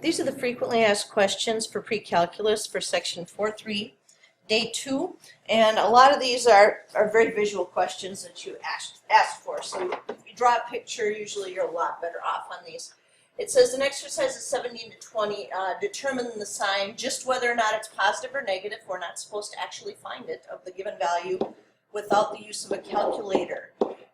These are the frequently asked questions for pre-calculus for section 4.3, day 2. And a lot of these are very visual questions that you ask for. So if you draw a picture, usually you're a lot better off on these. It says in exercises 17 to 20, determine the sign, just whether or not it's positive or negative. We're not supposed to actually find it of the given value without the use of a calculator.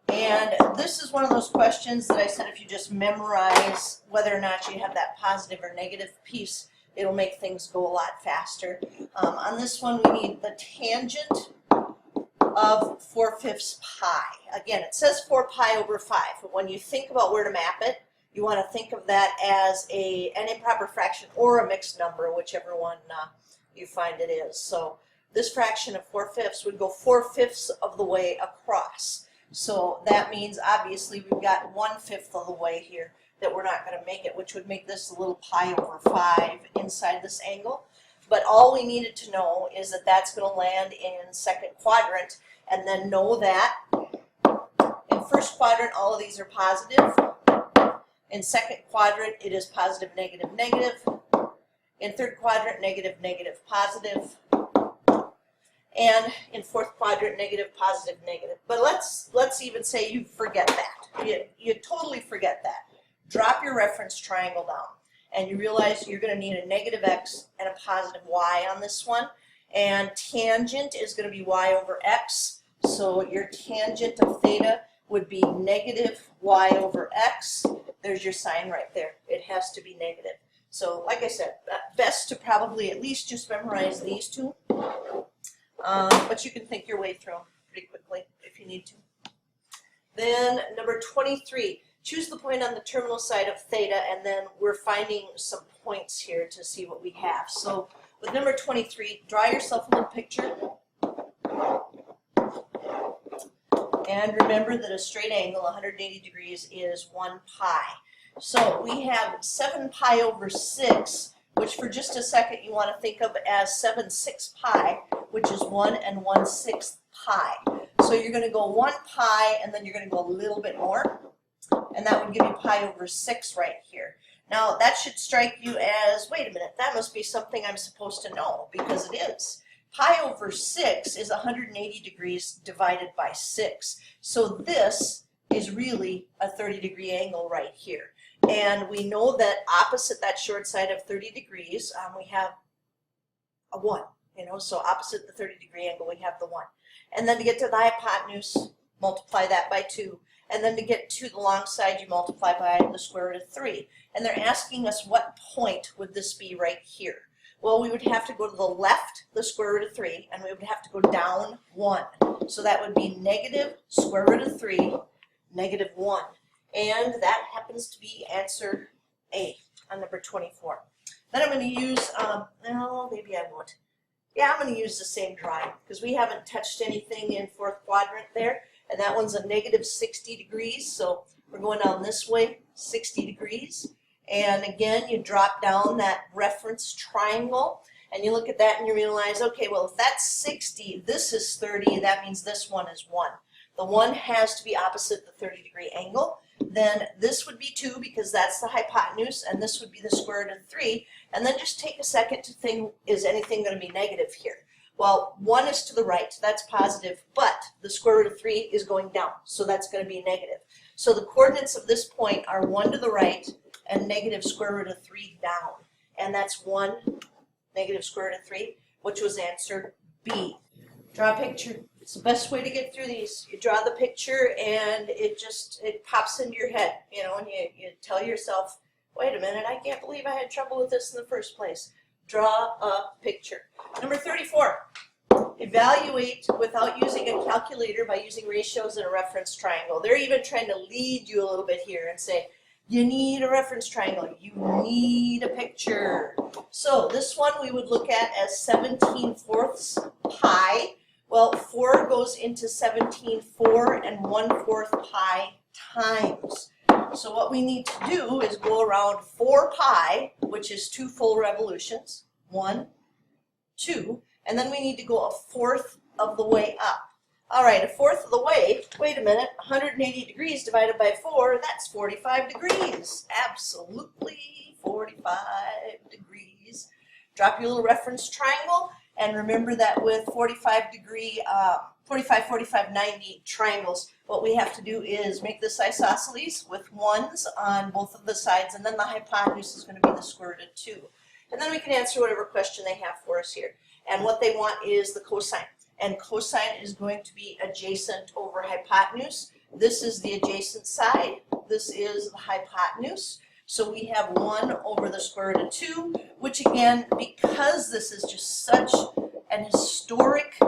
And this is one of those questions that I said if you just memorize whether or not you have that positive or negative piece, it'll make things go a lot faster. On this one, we need the tangent of 4/5 pi. Again, it says 4 pi over 5, but when you think about where to map it, you want to think of that as an improper fraction or a mixed number, whichever one you find it is. So this fraction of 4/5 would go 4/5 of the way across. So that means obviously we've got 1/5 of the way here that we're not going to make it, which would make this a little pi over 5 inside this angle. But all we needed to know is that that's going to land in second quadrant, and then know that in first quadrant all of these are positive. In second quadrant it is positive, negative, negative. In third quadrant, negative, negative, positive. And in fourth quadrant, negative, positive, negative. But let's even say you forget that. You totally forget that. Drop your reference triangle down, and you realize you're going to need a negative x and a positive y on this one. And tangent is going to be y over x. So your tangent of theta would be negative y over x. There's your sign right there. It has to be negative. So like I said, best to probably at least just memorize these two. But you can think your way through them pretty quickly if you need to. Then number 23, choose the point on the terminal side of theta, and then we're finding some points here to see what we have. So with number 23, draw yourself a little picture. And remember that a straight angle, 180 degrees, is 1 pi. So we have 7 pi over 6, which for just a second you want to think of as 7/6 pi, which is 1 1/6 pi. So you're going to go 1 pi, and then you're going to go a little bit more, and that would give you pi over 6 right here. Now that should strike you as, wait a minute, that must be something I'm supposed to know, because it is. Pi over 6 is 180 degrees divided by 6. So this is really a 30-degree angle right here. And we know that opposite that short side of 30 degrees, we have a 1. So opposite the 30-degree angle, we have the 1. And then to get to the hypotenuse, multiply that by 2. And then to get to the long side, you multiply by the square root of 3. And they're asking us what point would this be right here. Well, we would have to go to the left, the square root of 3, and we would have to go down 1. So that would be negative square root of 3, negative 1. And that happens to be answer A on number 24. Then I'm going to use, no, maybe I won't. Yeah, I'm going to use the same drawing because we haven't touched anything in fourth quadrant there. And that one's a negative 60 degrees. So we're going down this way, 60 degrees. And again, you drop down that reference triangle. And you look at that and you realize, okay, well, if that's 60, this is 30. That means this one is 1. The 1 has to be opposite the 30-degree angle. Then this would be 2 because that's the hypotenuse, and this would be the square root of 3. And then just take a second to think, is anything going to be negative here? Well, 1 is to the right, that's positive, but the square root of 3 is going down, so that's going to be negative. So the coordinates of this point are 1 to the right and negative square root of 3 down. And that's 1 negative square root of 3, which was answer B. Draw a picture. It's the best way to get through these. You draw the picture and it pops into your head, and you tell yourself, wait a minute, I can't believe I had trouble with this in the first place. Draw a picture. Number 34, evaluate without using a calculator by using ratios and a reference triangle. They're even trying to lead you a little bit here and say, you need a reference triangle, you need a picture. So this one we would look at as 17/4 pi. Well, 4 goes into 17/4 and 1/4 pi times. So what we need to do is go around 4 pi, which is 2 full revolutions. 1, 2, and then we need to go a fourth of the way up. All right, a fourth of the way, wait a minute, 180 degrees divided by 4, that's 45 degrees. Absolutely 45 drop your little reference triangle, and remember that with 45, 90 triangles, what we have to do is make this isosceles with 1s on both of the sides, and then the hypotenuse is going to be the square root of 2. And then we can answer whatever question they have for us here. And what they want is the cosine. And cosine is going to be adjacent over hypotenuse. This is the adjacent side. This is the hypotenuse. So we have 1 over the square root of 2, which again, because this is just such an historic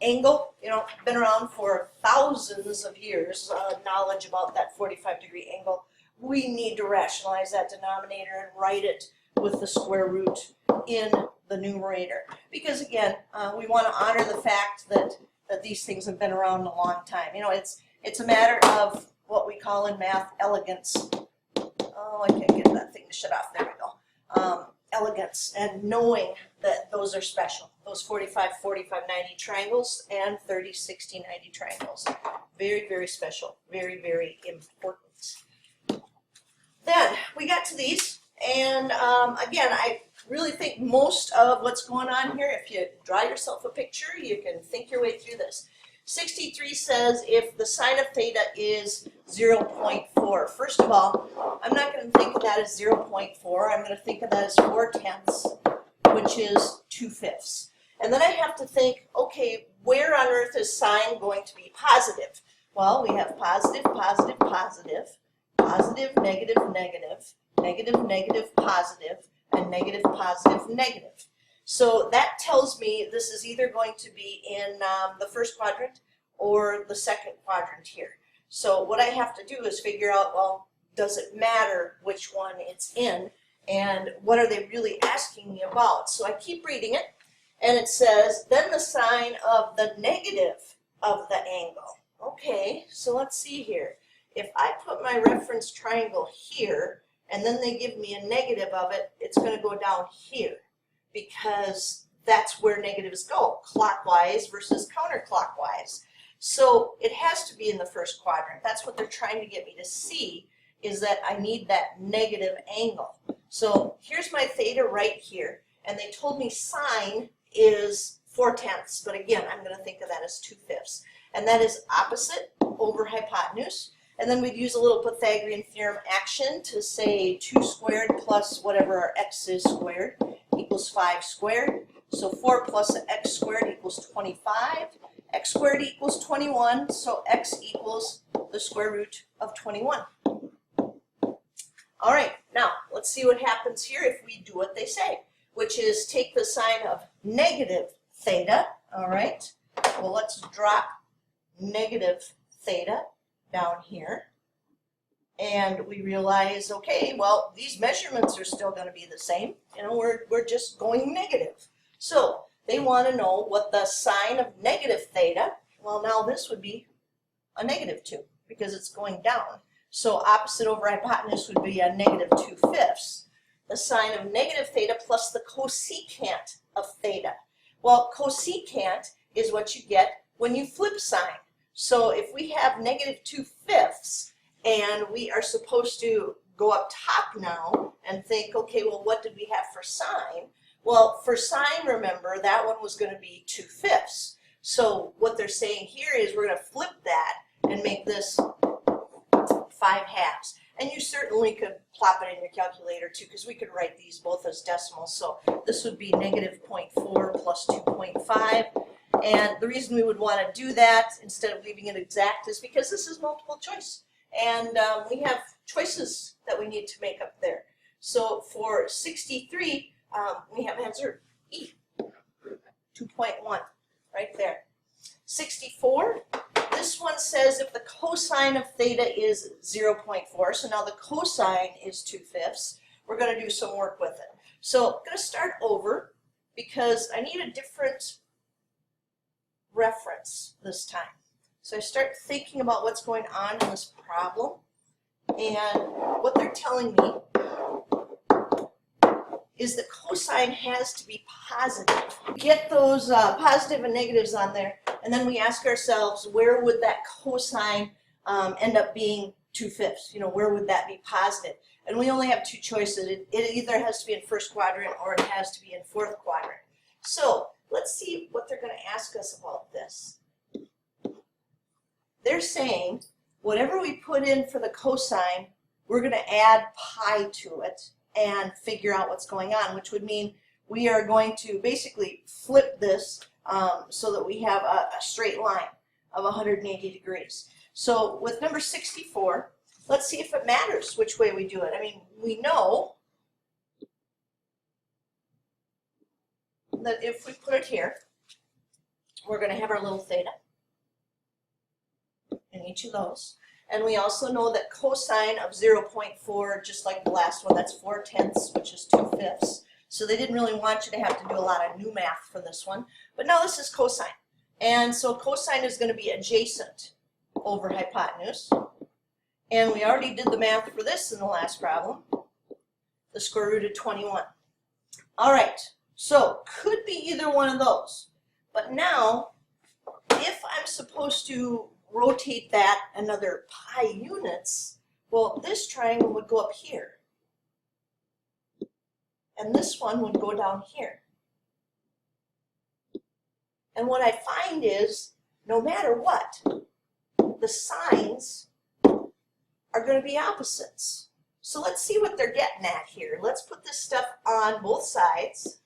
angle, you know, been around for thousands of years, knowledge about that 45-degree angle, we need to rationalize that denominator and write it with the square root in the numerator. Because again, we want to honor the fact that these things have been around a long time. You know, it's a matter of what we call in math elegance. Oh, I can't get that thing to shut off. There we go. Elegance, and knowing that those are special. Those 45, 45, 90 triangles and 30, 60, 90 triangles. Very, very special. Very, very important. Then we got to these, and again, I really think most of what's going on here, if you draw yourself a picture, you can think your way through this. 63 says if the sine of theta is 0.4. First of all, I'm not going to think of that as 0.4. I'm going to think of that as 4/10, which is 2/5. And then I have to think, okay, where on earth is sine going to be positive? Well, we have positive, positive, positive, positive, negative, negative, negative, negative, positive, and negative, positive, negative. So that tells me this is either going to be in the first quadrant or the second quadrant here. So what I have to do is figure out, well, does it matter which one it's in, and what are they really asking me about? So I keep reading it, and it says, then the sine of the negative of the angle. Okay, so let's see here. If I put my reference triangle here, and then they give me a negative of it, it's going to go down here, because that's where negatives go, clockwise versus counterclockwise. So it has to be in the first quadrant. That's what they're trying to get me to see, is that I need that negative angle. So here's my theta right here, and they told me sine is 4/10, but again, I'm going to think of that as 2/5. And that is opposite over hypotenuse. And then we'd use a little Pythagorean theorem action to say 2 squared plus whatever our x is squared equals 5 squared. So 4 plus x squared equals 25. X squared equals 21, so x equals the square root of 21. All right, now let's see what happens here if we do what they say, which is take the sine of negative theta. All right, well, let's drop negative theta down here. And we realize, okay, well, these measurements are still going to be the same. You know, we're just going negative. So they want to know what the sine of negative theta, well, now this would be a -2 because it's going down. So opposite over hypotenuse would be a -2/5. The sine of negative theta plus the cosecant of theta. Well, cosecant is what you get when you flip sine. So if we have -2/5 and we are supposed to go up top now and think, okay, well, what did we have for sine? Well, for sine, remember, that one was going to be 2/5. So what they're saying here is we're going to flip that and make this 5/2. And you certainly could plop it in your calculator too, because we could write these both as decimals. So this would be -0.4 plus 2.5. And the reason we would want to do that instead of leaving it exact is because this is multiple choice. And we have choices that we need to make up there. So for 63, we have answer E, 2.1, right there. 64, this one says if the cosine of theta is 0.4, so now the cosine is 2/5, we're going to do some work with it. So I'm going to start over because I need a different reference this time. So I start thinking about what's going on in this problem, and what they're telling me is the cosine has to be positive. Get those positive and negatives on there, and then we ask ourselves, where would that cosine end up being 2/5. You know, where would that be positive? And we only have two choices. It either has to be in first quadrant or it has to be in fourth quadrant. So let's see what they're going to ask us about this. They're saying whatever we put in for the cosine, we're going to add pi to it and figure out what's going on, which would mean we are going to basically flip this so that we have a straight line of 180 degrees. So with number 64, let's see if it matters which way we do it. I mean, we know that if we put it here, we're going to have our little theta in each of those. And we also know that cosine of 0.4, just like the last one, that's 4/10, which is 2/5. So they didn't really want you to have to do a lot of new math for this one. But now this is cosine. And so cosine is going to be adjacent over hypotenuse. And we already did the math for this in the last problem, the square root of 21. All right, so could be either one of those. But now, if I'm supposed to rotate that another pi units, well, this triangle would go up here. And this one would go down here. And what I find is, no matter what, the signs are going to be opposites. So let's see what they're getting at here. Let's put this stuff on both sides.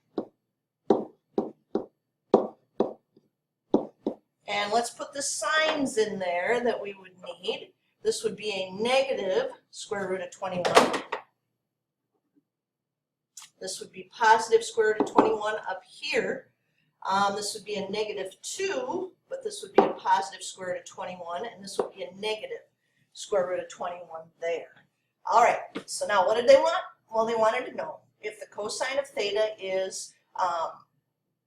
And let's put the signs in there that we would need. This would be a negative square root of 21. This would be positive square root of 21 up here. This would be a negative 2, but this would be a positive square root of 21, and this would be a negative square root of 21 there. All right, so now what did they want? Well, they wanted to know if the cosine of theta is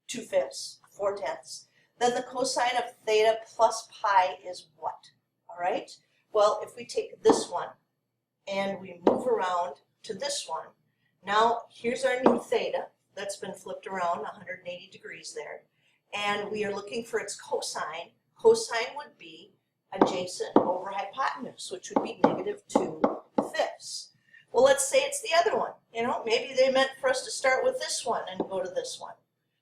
2/5, 4/10, then the cosine of theta plus pi is what? All right, well, if we take this one and we move around to this one, now here's our new theta that's been flipped around 180 degrees there, and we are looking for its cosine. Cosine would be adjacent over hypotenuse, which would be negative 2/5. Well, let's say it's the other one. You know, maybe they meant for us to start with this one and go to this one.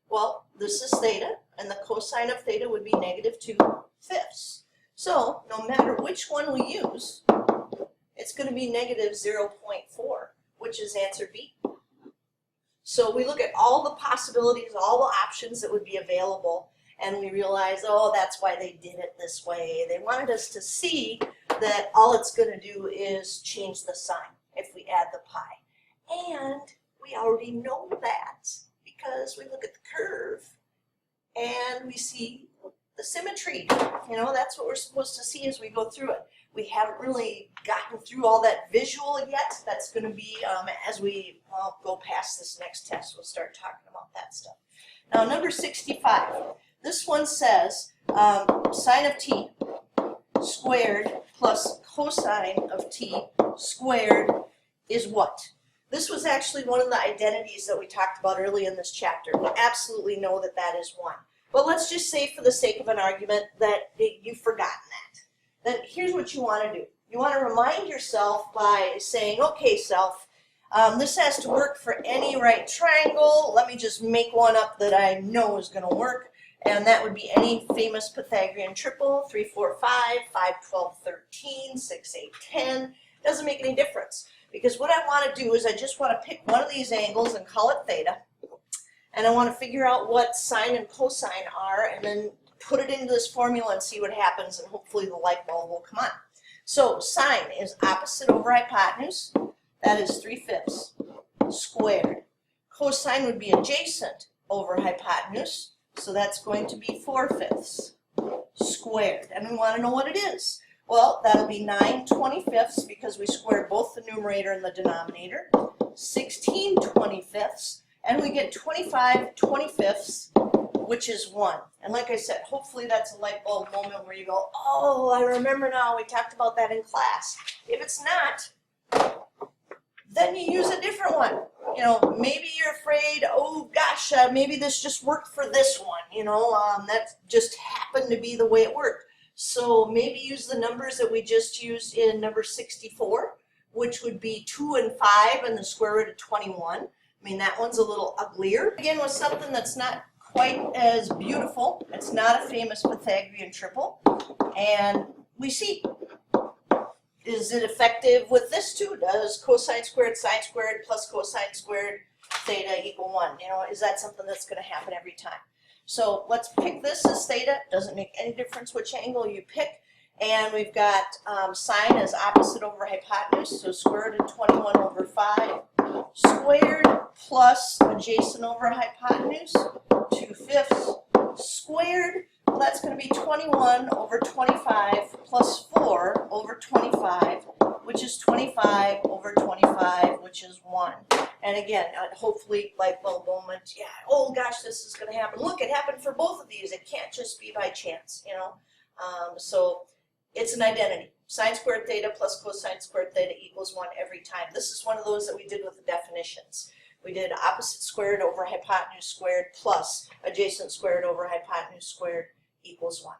Well, this is theta, and the cosine of theta would be negative 2/5. So no matter which one we use, it's going to be negative 0.4, which is answer B. So we look at all the possibilities, all the options that would be available, and we realize, oh, that's why they did it this way. They wanted us to see that all it's going to do is change the sign if we add the pi. And we already know that because we look at the curve and we see the symmetry. You know, that's what we're supposed to see as we go through it. We haven't really gotten through all that visual yet. That's going to be as we go past this next test, we'll start talking about that stuff. Now, number 65. This one says sine of t squared plus cosine of t squared is what? This was actually one of the identities that we talked about early in this chapter. We absolutely know that that is 1. But let's just say for the sake of an argument that you've forgotten that. Then here's what you want to do. You want to remind yourself by saying, okay, self, this has to work for any right triangle. Let me just make one up that I know is going to work. And that would be any famous Pythagorean triple, 3, 4, 5, 5, 12, 13, 6, 8, 10. Doesn't make any difference. Because what I want to do is I just want to pick one of these angles and call it theta. And I want to figure out what sine and cosine are and then put it into this formula and see what happens, and hopefully the light bulb will come on. So sine is opposite over hypotenuse. That is 3/5 squared. Cosine would be adjacent over hypotenuse. So that's going to be 4/5 squared. And we want to know what it is. Well, that'll be 9/25 because we squared both the numerator and the denominator. 16/25, and we get 25/25, which is 1. And like I said, hopefully that's a light bulb moment where you go, oh, I remember now, we talked about that in class. If it's not, then you use a different one. You know, maybe you're afraid, oh gosh, maybe this just worked for this one, you know, that just happened to be the way it worked. So maybe use the numbers that we just used in number 64, which would be 2 and 5 and the square root of 21. I mean, that one's a little uglier. Again, with something that's not quite as beautiful. It's not a famous Pythagorean triple. And we see, is it effective with this too? Does cosine squared sine squared plus cosine squared theta equal 1? You know, is that something that's going to happen every time? So let's pick this as theta. Doesn't make any difference which angle you pick. And we've got sine as opposite over hypotenuse, so square root of 21 over 5 squared plus adjacent over hypotenuse, 2/5 squared. Well, that's going to be 21 over 25 plus 4 over 25, which is 25 over 25, which is 1. And again, hopefully light bulb moment, yeah, oh gosh, this is going to happen. Look, it happened for both of these. It can't just be by chance, you know. So it's an identity. Sine squared theta plus cosine squared theta equals 1 every time. This is one of those that we did with the definitions. We did opposite squared over hypotenuse squared plus adjacent squared over hypotenuse squared equals 1.